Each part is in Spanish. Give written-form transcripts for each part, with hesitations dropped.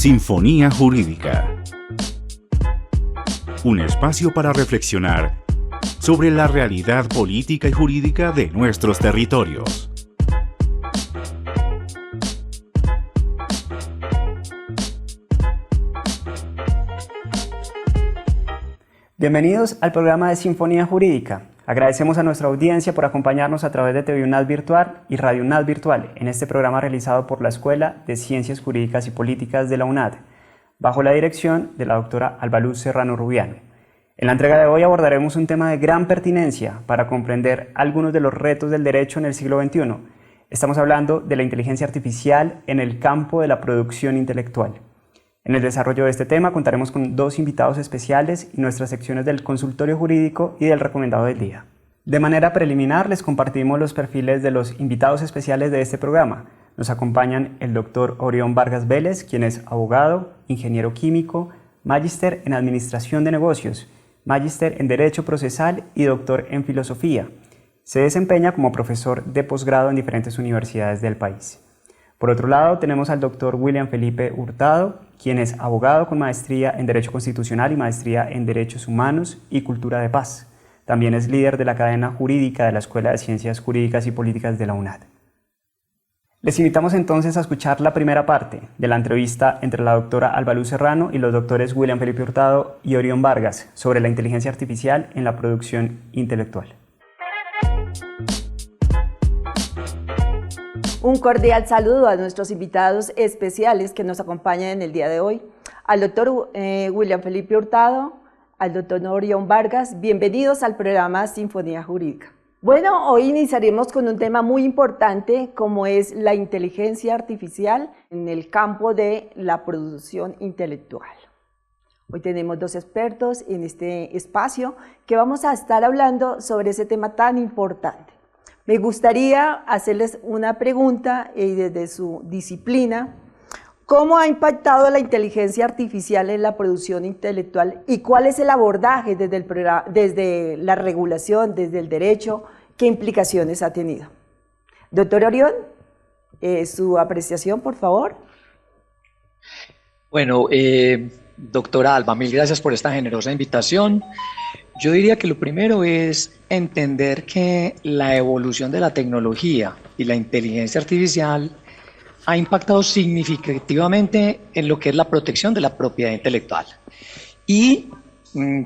Sinfonía Jurídica. Un espacio para reflexionar sobre la realidad política y jurídica de nuestros territorios. Bienvenidos al programa de Sinfonía Jurídica. Agradecemos a nuestra audiencia por acompañarnos a través de TV UNAD Virtual y Radio UNAD Virtual en este programa realizado por la Escuela de Ciencias Jurídicas y Políticas de la UNAD, bajo la dirección de la doctora Albaluz Serrano Rubiano. En la entrega de hoy abordaremos un tema de gran pertinencia para comprender algunos de los retos del derecho en el siglo XXI. Estamos hablando de la inteligencia artificial en el campo de la producción intelectual. En el desarrollo de este tema contaremos con dos invitados especiales y nuestras secciones del consultorio jurídico y del recomendado del día. De manera preliminar les compartimos los perfiles de los invitados especiales de este programa. Nos acompañan el doctor Orión Vargas Vélez, quien es abogado, ingeniero químico, magíster en Administración de Negocios, magíster en Derecho Procesal y doctor en Filosofía. Se desempeña como profesor de posgrado en diferentes universidades del país. Por otro lado, tenemos al doctor William Felipe Hurtado, quien es abogado con maestría en Derecho Constitucional y maestría en Derechos Humanos y Cultura de Paz. También es líder de la cadena jurídica de la Escuela de Ciencias Jurídicas y Políticas de la UNAD. Les invitamos entonces a escuchar la primera parte de la entrevista entre la doctora Albaluz Serrano y los doctores William Felipe Hurtado y Orión Vargas sobre la inteligencia artificial en la producción intelectual. Un cordial saludo a nuestros invitados especiales que nos acompañan en el día de hoy, al doctor William Felipe Hurtado, al doctor Orión Vargas. Bienvenidos al programa Sinfonía Jurídica. Bueno, hoy iniciaremos con un tema muy importante como es la inteligencia artificial en el campo de la producción intelectual. Hoy tenemos dos expertos en este espacio que vamos a estar hablando sobre ese tema tan importante. Me gustaría hacerles una pregunta desde su disciplina. ¿Cómo ha impactado la inteligencia artificial en la producción intelectual y cuál es el abordaje desde la regulación, desde el derecho? ¿Qué implicaciones ha tenido? Doctor Orión, su apreciación, por favor. Bueno, doctora Alba, mil gracias por esta generosa invitación. Yo diría que lo primero es entender que la evolución de la tecnología y la inteligencia artificial ha impactado significativamente en lo que es la protección de la propiedad intelectual. ¿Y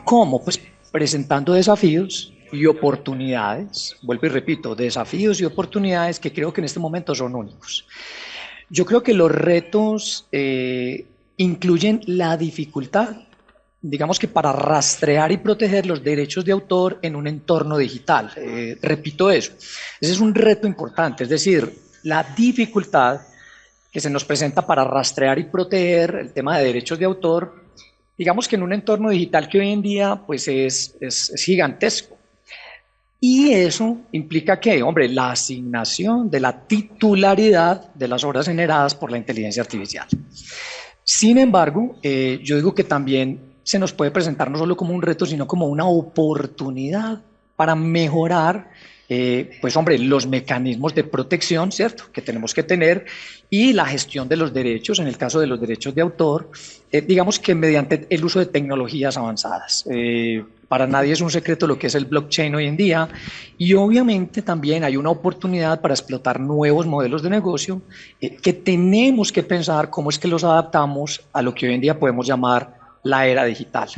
cómo? Pues presentando desafíos y oportunidades, vuelvo y repito, desafíos y oportunidades que creo que en este momento son únicos. Yo creo que los retos incluyen la dificultad, digamos que para rastrear y proteger los derechos de autor en un entorno digital. Repito eso, ese es un reto importante, es decir, la dificultad que se nos presenta para rastrear y proteger el tema de derechos de autor, digamos que en un entorno digital que hoy en día pues es gigantesco. Y eso implica que, hombre, la asignación de la titularidad de las obras generadas por la inteligencia artificial. Sin embargo, yo digo que también se nos puede presentar no solo como un reto, sino como una oportunidad para mejorar, pues hombre, los mecanismos de protección, ¿cierto?, que tenemos que tener y la gestión de los derechos, en el caso de los derechos de autor, digamos que mediante el uso de tecnologías avanzadas. Para nadie es un secreto lo que es el blockchain hoy en día y obviamente también hay una oportunidad para explotar nuevos modelos de negocio que tenemos que pensar cómo es que los adaptamos a lo que hoy en día podemos llamar la era digital.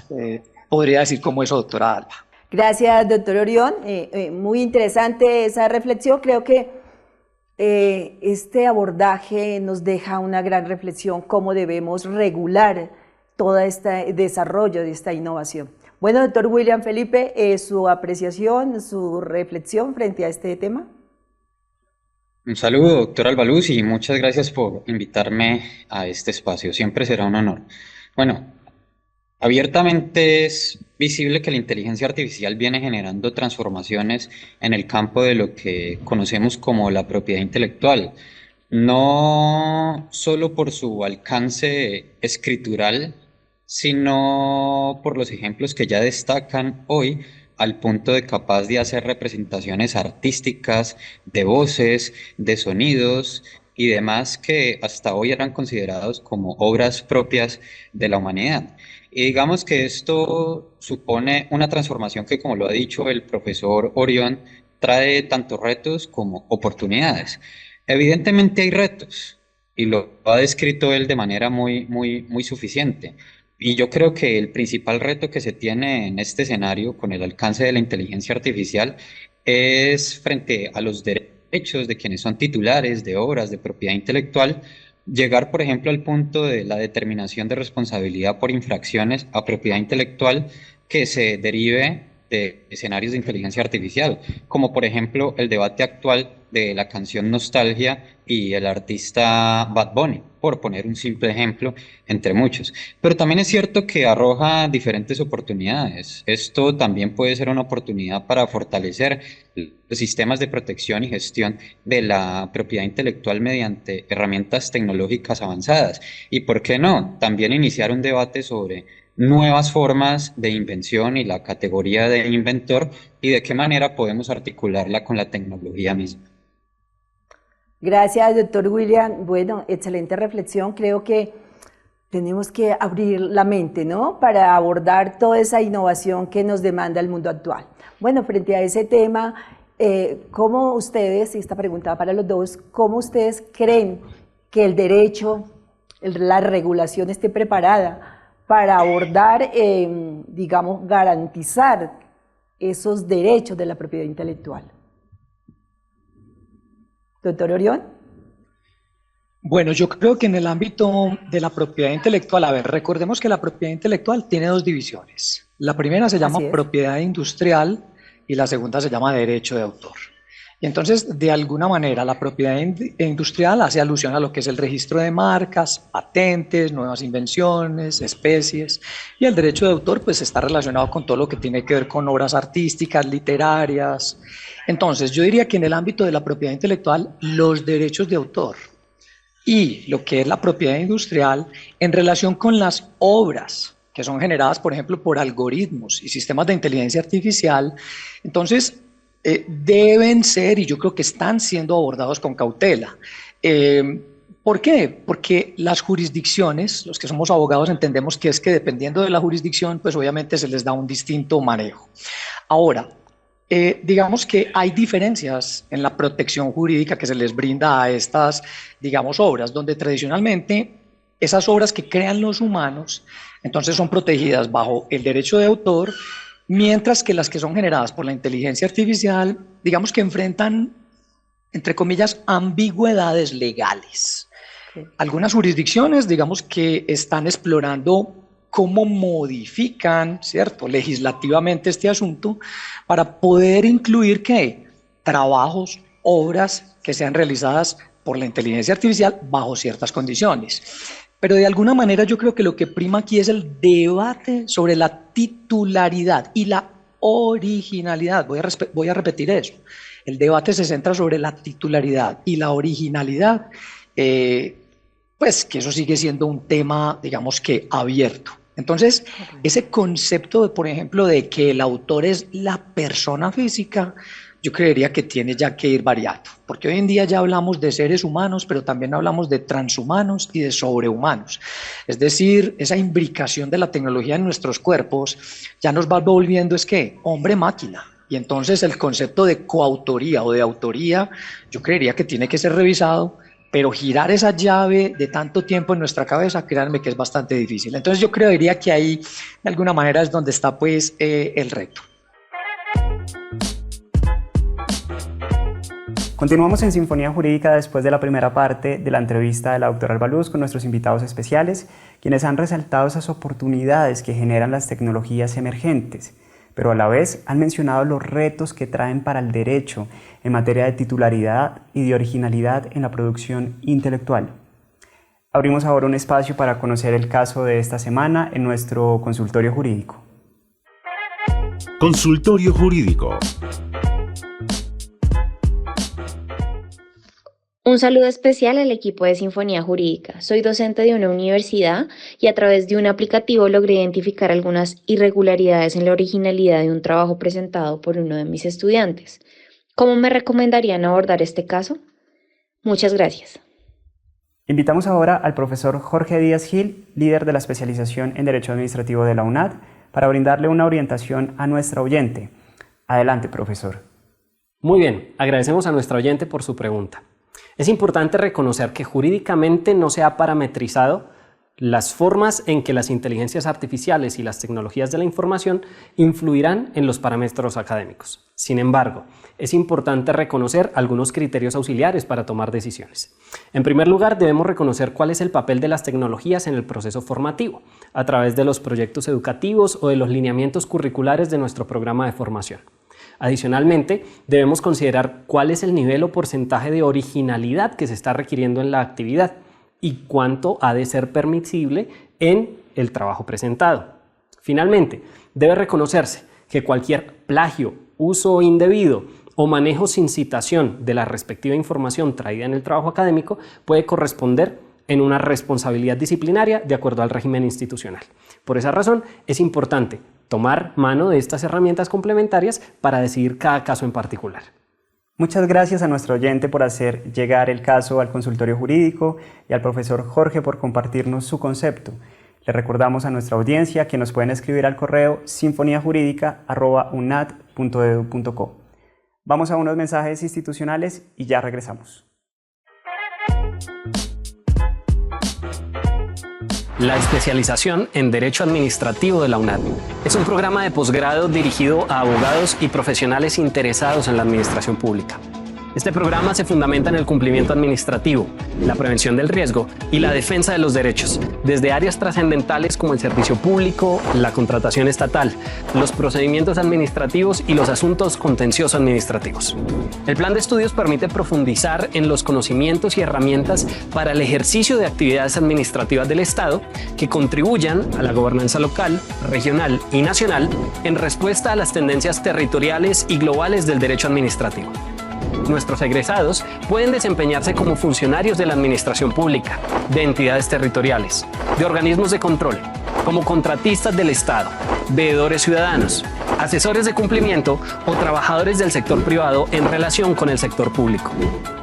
Podría decir como eso, doctora Alba. Gracias, doctor Orión. Muy interesante esa reflexión. Creo que este abordaje nos deja una gran reflexión, cómo debemos regular todo este desarrollo de esta innovación. Bueno, doctor William Felipe, su apreciación, su reflexión frente a este tema. Un saludo, doctor Albaluz, y muchas gracias por invitarme a este espacio. Siempre será un honor. Bueno, abiertamente es visible que la inteligencia artificial viene generando transformaciones en el campo de lo que conocemos como la propiedad intelectual, no solo por su alcance escritural, sino por los ejemplos que ya destacan hoy al punto de capaz de hacer representaciones artísticas, de voces, de sonidos, y demás que hasta hoy eran considerados como obras propias de la humanidad. Y digamos que esto supone una transformación que, como lo ha dicho el profesor Orión, trae tanto retos como oportunidades. Evidentemente hay retos, y lo ha descrito él de manera muy suficiente. Y yo creo que el principal reto que se tiene en este escenario con el alcance de la inteligencia artificial es frente a los derechos de quienes son titulares de obras de propiedad intelectual, llegar, por ejemplo, al punto de la determinación de responsabilidad por infracciones a propiedad intelectual que se derive de escenarios de inteligencia artificial, como por ejemplo el debate actual de la canción Nostalgia y el artista Bad Bunny, por poner un simple ejemplo entre muchos. Pero también es cierto que arroja diferentes oportunidades. Esto también puede ser una oportunidad para fortalecer los sistemas de protección y gestión de la propiedad intelectual mediante herramientas tecnológicas avanzadas. Y por qué no, también iniciar un debate sobre nuevas formas de invención y la categoría de inventor y de qué manera podemos articularla con la tecnología misma. Gracias, doctor William. Bueno, excelente reflexión. Creo que tenemos que abrir la mente, ¿no? Para abordar toda esa innovación que nos demanda el mundo actual. Bueno, frente a ese tema, ¿cómo ustedes, y esta pregunta va para los dos, cómo ustedes creen que el derecho, la regulación esté preparada para abordar, digamos, garantizar esos derechos de la propiedad intelectual? Doctor Orión. Bueno, yo creo que en el ámbito de la propiedad intelectual, a ver, recordemos que la propiedad intelectual tiene dos divisiones. La primera se llama propiedad industrial y la segunda se llama derecho de autor. Y entonces, de alguna manera, la propiedad industrial hace alusión a lo que es el registro de marcas, patentes, nuevas invenciones, especies, y el derecho de autor pues está relacionado con todo lo que tiene que ver con obras artísticas, literarias. Entonces, yo diría que en el ámbito de la propiedad intelectual, los derechos de autor y lo que es la propiedad industrial en relación con las obras que son generadas, por ejemplo, por algoritmos y sistemas de inteligencia artificial, entonces deben ser, y yo creo que están siendo abordados con cautela. ¿Por qué? Porque las jurisdicciones, los que somos abogados entendemos que es que dependiendo de la jurisdicción, pues obviamente se les da un distinto manejo. Ahora, digamos que hay diferencias en la protección jurídica que se les brinda a estas, digamos, obras, donde tradicionalmente esas obras que crean los humanos, entonces son protegidas bajo el derecho de autor, mientras que las que son generadas por la inteligencia artificial, digamos que enfrentan, entre comillas, ambigüedades legales. Algunas jurisdicciones, digamos que están explorando cómo modifican, ¿cierto?, legislativamente este asunto para poder incluir, ¿qué?, trabajos, obras que sean realizadas por la inteligencia artificial bajo ciertas condiciones. Pero de alguna manera yo creo que lo que prima aquí es el debate sobre la titularidad y la originalidad. Voy a repetir eso. El debate se centra sobre la titularidad y la originalidad, pues que eso sigue siendo un tema, digamos que abierto. Entonces, ese concepto, por ejemplo, de que el autor es la persona física, yo creería que tiene ya que ir variando, porque hoy en día ya hablamos de seres humanos, pero también hablamos de transhumanos y de sobrehumanos. Es decir, esa imbricación de la tecnología en nuestros cuerpos ya nos va volviendo, es que, hombre-máquina. Y entonces el concepto de coautoría o de autoría, yo creería que tiene que ser revisado, pero girar esa llave de tanto tiempo en nuestra cabeza, créanme que es bastante difícil. Entonces yo creería que ahí, de alguna manera, es donde está pues el reto. Continuamos en Sinfonía Jurídica después de la primera parte de la entrevista de la doctora Albaluz con nuestros invitados especiales, quienes han resaltado esas oportunidades que generan las tecnologías emergentes, pero a la vez han mencionado los retos que traen para el derecho en materia de titularidad y de originalidad en la producción intelectual. Abrimos ahora un espacio para conocer el caso de esta semana en nuestro consultorio jurídico. Consultorio Jurídico. Un saludo especial al equipo de Sinfonía Jurídica. Soy docente de una universidad y a través de un aplicativo logré identificar algunas irregularidades en la originalidad de un trabajo presentado por uno de mis estudiantes. ¿Cómo me recomendarían abordar este caso? Muchas gracias. Invitamos ahora al profesor Jorge Díaz Gil, líder de la especialización en Derecho Administrativo de la UNAD, para brindarle una orientación a nuestra oyente. Adelante, profesor. Muy bien, agradecemos a nuestra oyente por su pregunta. Es importante reconocer que jurídicamente no se ha parametrizado las formas en que las inteligencias artificiales y las tecnologías de la información influirán en los parámetros académicos. Sin embargo, es importante reconocer algunos criterios auxiliares para tomar decisiones. En primer lugar, debemos reconocer cuál es el papel de las tecnologías en el proceso formativo, a través de los proyectos educativos o de los lineamientos curriculares de nuestro programa de formación. Adicionalmente, debemos considerar cuál es el nivel o porcentaje de originalidad que se está requiriendo en la actividad y cuánto ha de ser permisible en el trabajo presentado. Finalmente, debe reconocerse que cualquier plagio, uso indebido o manejo sin citación de la respectiva información traída en el trabajo académico puede corresponder en una responsabilidad disciplinaria de acuerdo al régimen institucional. Por esa razón, es importante tomar mano de estas herramientas complementarias para decidir cada caso en particular. Muchas gracias a nuestro oyente por hacer llegar el caso al consultorio jurídico y al profesor Jorge por compartirnos su concepto. Le recordamos a nuestra audiencia que nos pueden escribir al correo sinfoniajurídica@unad.edu.co. Vamos a unos mensajes institucionales y ya regresamos. La especialización en Derecho Administrativo de la UNAD es un programa de posgrado dirigido a abogados y profesionales interesados en la administración pública. Este programa se fundamenta en el cumplimiento administrativo, la prevención del riesgo y la defensa de los derechos, desde áreas trascendentales como el servicio público, la contratación estatal, los procedimientos administrativos y los asuntos contencioso administrativos. El plan de estudios permite profundizar en los conocimientos y herramientas para el ejercicio de actividades administrativas del Estado que contribuyan a la gobernanza local, regional y nacional en respuesta a las tendencias territoriales y globales del derecho administrativo. Nuestros egresados pueden desempeñarse como funcionarios de la administración pública, de entidades territoriales, de organismos de control, como contratistas del Estado, veedores ciudadanos, asesores de cumplimiento o trabajadores del sector privado en relación con el sector público.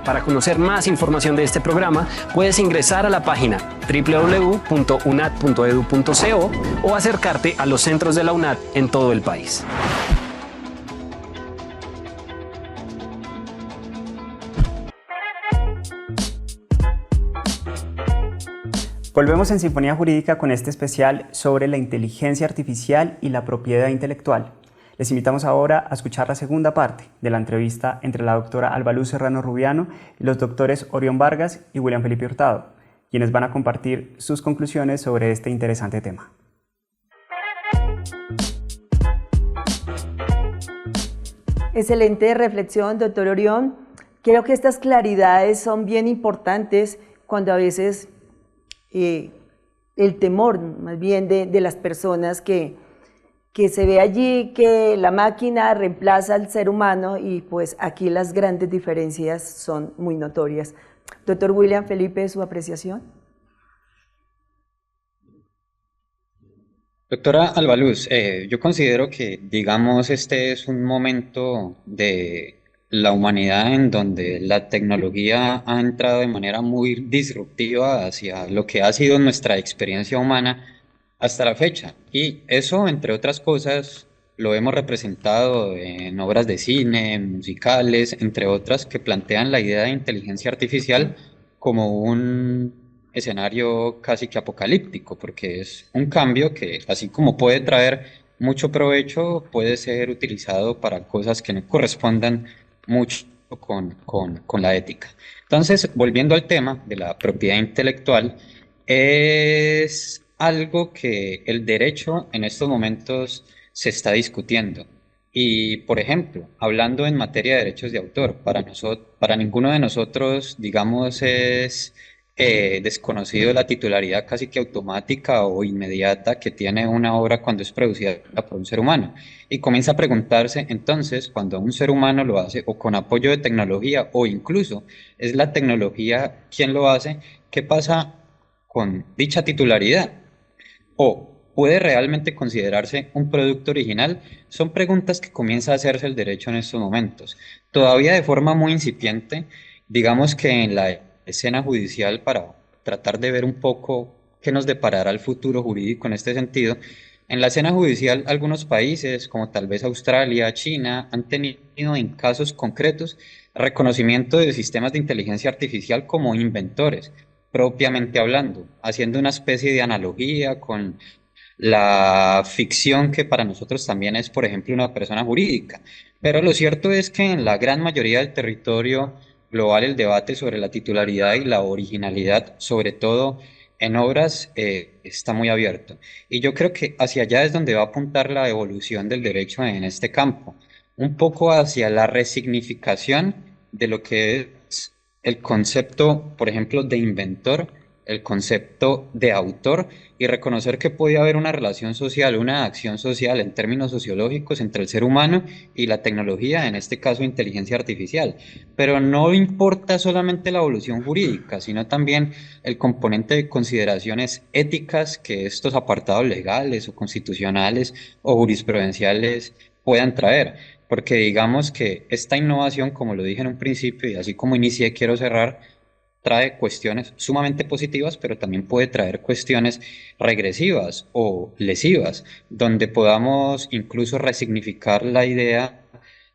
Para conocer más información de este programa, puedes ingresar a la página www.unad.edu.co o acercarte a los centros de la UNAD en todo el país. Volvemos en Sinfonía Jurídica con este especial sobre la inteligencia artificial y la propiedad intelectual. Les invitamos ahora a escuchar la segunda parte de la entrevista entre la doctora Albaluz Serrano Rubiano y los doctores Orión Vargas y William Felipe Hurtado, quienes van a compartir sus conclusiones sobre este interesante tema. Excelente reflexión, doctor Orión. Creo que estas claridades son bien importantes cuando a veces el temor más bien de las personas que se ve allí que la máquina reemplaza al ser humano y pues aquí las grandes diferencias son muy notorias. Doctor William Felipe, ¿su apreciación? Doctora Albaluz, yo considero que, digamos, este es un momento de la humanidad en donde la tecnología ha entrado de manera muy disruptiva hacia lo que ha sido nuestra experiencia humana hasta la fecha. Y eso, entre otras cosas, lo hemos representado en obras de cine, musicales, entre otras, que plantean la idea de inteligencia artificial como un escenario casi que apocalíptico, porque es un cambio que, así como puede traer mucho provecho, puede ser utilizado para cosas que no correspondan mucho con la ética. Entonces, volviendo al tema de la propiedad intelectual, es algo que el derecho en estos momentos se está discutiendo. Y, por ejemplo, hablando en materia de derechos de autor, para ninguno de nosotros, digamos, es desconocido la titularidad casi que automática o inmediata que tiene una obra cuando es producida por un ser humano. Y comienza a preguntarse entonces, cuando un ser humano lo hace o con apoyo de tecnología o incluso es la tecnología quien lo hace, ¿qué pasa con dicha titularidad? ¿O puede realmente considerarse un producto original? Son preguntas que comienza a hacerse el derecho en estos momentos. Todavía de forma muy incipiente, digamos que en la escena judicial para tratar de ver un poco qué nos deparará el futuro jurídico en este sentido. En la escena judicial, algunos países, como tal vez Australia, China, han tenido en casos concretos reconocimiento de sistemas de inteligencia artificial como inventores, propiamente hablando, haciendo una especie de analogía con la ficción que para nosotros también es, por ejemplo, una persona jurídica. Pero lo cierto es que en la gran mayoría del territorio global el debate sobre la titularidad y la originalidad, sobre todo en obras, está muy abierto. Y yo creo que hacia allá es donde va a apuntar la evolución del derecho en este campo, un poco hacia la resignificación de lo que es el concepto, por ejemplo, de inventor, el concepto de autor, y reconocer que puede haber una relación social, una acción social en términos sociológicos entre el ser humano y la tecnología, en este caso inteligencia artificial. Pero no importa solamente la evolución jurídica, sino también el componente de consideraciones éticas que estos apartados legales o constitucionales o jurisprudenciales puedan traer. Porque digamos que esta innovación, como lo dije en un principio y así como inicié, quiero cerrar, trae cuestiones sumamente positivas, pero también puede traer cuestiones regresivas o lesivas, donde podamos incluso resignificar la idea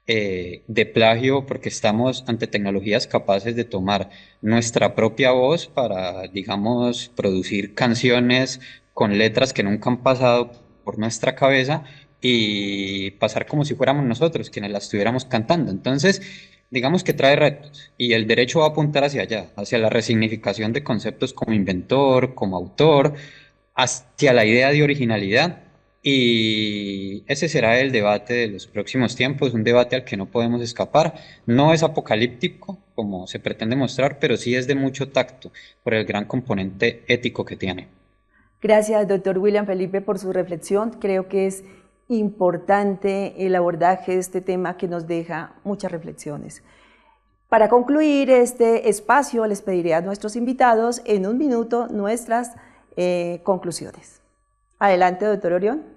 de plagio, porque estamos ante tecnologías capaces de tomar nuestra propia voz para, digamos, producir canciones con letras que nunca han pasado por nuestra cabeza y pasar como si fuéramos nosotros quienes la estuviéramos cantando. Entonces, digamos que trae retos y el derecho va a apuntar hacia allá, hacia la resignificación de conceptos como inventor, como autor, hacia la idea de originalidad, y ese será el debate de los próximos tiempos, un debate al que no podemos escapar. No es apocalíptico como se pretende mostrar, pero sí es de mucho tacto por el gran componente ético que tiene. Gracias, doctor William Felipe, por su reflexión. Creo que es importante el abordaje de este tema que nos deja muchas reflexiones. Para concluir este espacio, les pediré a nuestros invitados en un minuto nuestras conclusiones. Adelante, doctor Orión.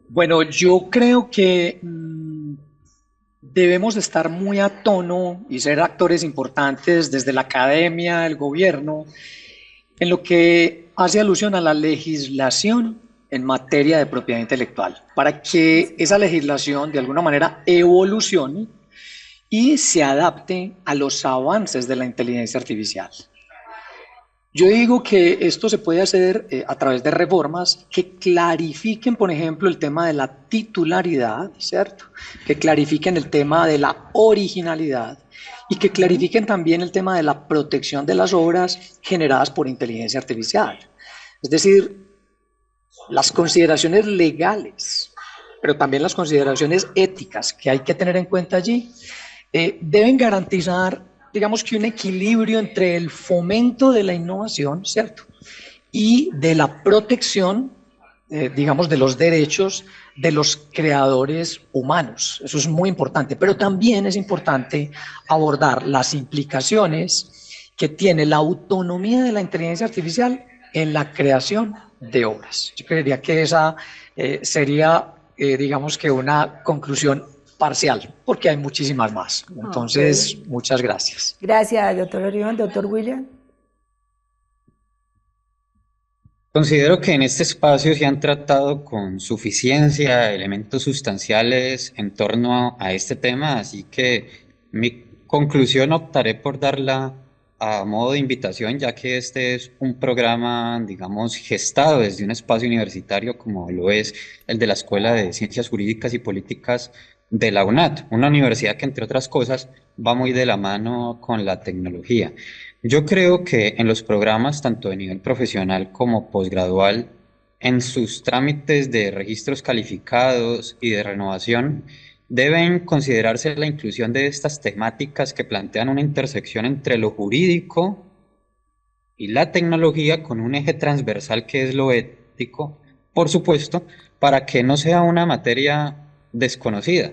Bueno, yo creo que debemos estar muy a tono y ser actores importantes desde la academia, el gobierno, en lo que hace alusión a la legislación en materia de propiedad intelectual, para que esa legislación de alguna manera evolucione y se adapte a los avances de la inteligencia artificial. Yo digo que esto se puede hacer a través de reformas que clarifiquen, por ejemplo, el tema de la titularidad, ¿cierto? Que clarifiquen el tema de la originalidad y que clarifiquen también el tema de la protección de las obras generadas por inteligencia artificial. Es decir, las consideraciones legales, pero también las consideraciones éticas que hay que tener en cuenta allí, deben garantizar, digamos que un equilibrio entre el fomento de la innovación, ¿cierto? Y de la protección, digamos, de los derechos de los creadores humanos. Eso es muy importante, pero también es importante abordar las implicaciones que tiene la autonomía de la inteligencia artificial en la creación de obras. Yo creería que esa sería, digamos que una conclusión parcial, porque hay muchísimas más. Entonces, muchas gracias. Gracias, doctor Orión. Doctor William. Considero que en este espacio se han tratado con suficiencia elementos sustanciales en torno a este tema, así que mi conclusión optaré por darla a modo de invitación, ya que este es un programa, digamos, gestado desde un espacio universitario como lo es el de la Escuela de Ciencias Jurídicas y Políticas de la UNAT, una universidad que, entre otras cosas, va muy de la mano con la tecnología. Yo creo que en los programas, tanto de nivel profesional como posgradual, en sus trámites de registros calificados y de renovación, deben considerarse la inclusión de estas temáticas que plantean una intersección entre lo jurídico y la tecnología con un eje transversal que es lo ético, por supuesto, para que no sea una materia desconocida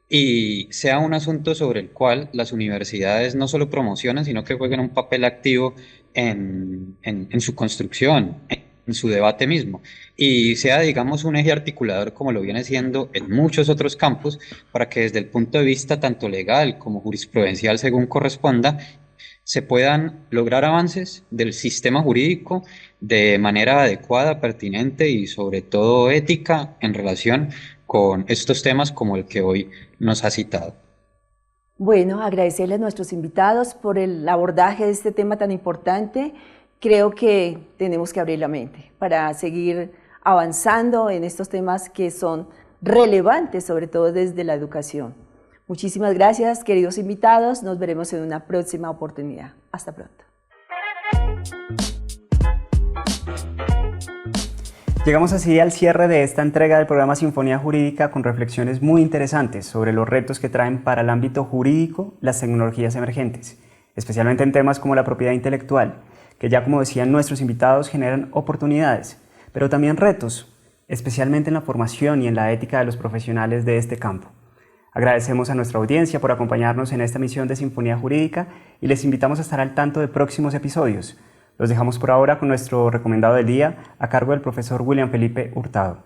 y sea un asunto sobre el cual las universidades no solo promocionan, sino que jueguen un papel activo en su construcción, en su debate mismo, y sea, digamos, un eje articulador como lo viene siendo en muchos otros campos, para que desde el punto de vista tanto legal como jurisprudencial, según corresponda, se puedan lograr avances del sistema jurídico de manera adecuada, pertinente y sobre todo ética en relación con estos temas como el que hoy nos ha citado. Bueno, agradecerle a nuestros invitados por el abordaje de este tema tan importante. Creo que tenemos que abrir la mente para seguir avanzando en estos temas que son relevantes, sobre todo desde la educación. Muchísimas gracias, queridos invitados. Nos veremos en una próxima oportunidad. Hasta pronto. Llegamos así al cierre de esta entrega del programa Sinfonía Jurídica con reflexiones muy interesantes sobre los retos que traen para el ámbito jurídico las tecnologías emergentes, especialmente en temas como la propiedad intelectual, que ya como decían nuestros invitados generan oportunidades, pero también retos, especialmente en la formación y en la ética de los profesionales de este campo. Agradecemos a nuestra audiencia por acompañarnos en esta emisión de Sinfonía Jurídica y les invitamos a estar al tanto de próximos episodios. Los dejamos por ahora con nuestro recomendado del día a cargo del profesor William Felipe Hurtado.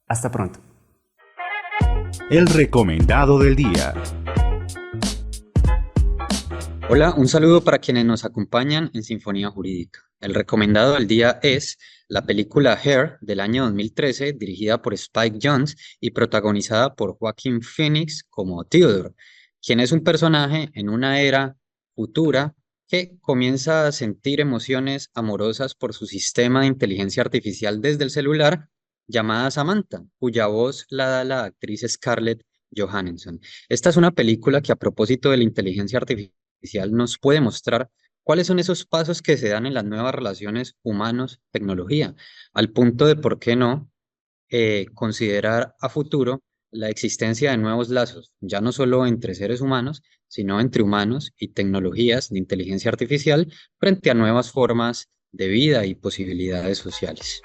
Hasta pronto. El recomendado del día. Hola, un saludo para quienes nos acompañan en Sinfonía Jurídica. El recomendado del día es la película Hair del año 2013, dirigida por Spike Jonze y protagonizada por Joaquin Phoenix como Theodore, quien es un personaje en una era futura que comienza a sentir emociones amorosas por su sistema de inteligencia artificial desde el celular, llamada Samantha, cuya voz la da la actriz Scarlett Johansson. Esta es una película que, a propósito de la inteligencia artificial, nos puede mostrar cuáles son esos pasos que se dan en las nuevas relaciones humanos-tecnología, al punto de, ¿por qué no?, considerar a futuro la existencia de nuevos lazos, ya no solo entre seres humanos, sino entre humanos y tecnologías de inteligencia artificial frente a nuevas formas de vida y posibilidades sociales.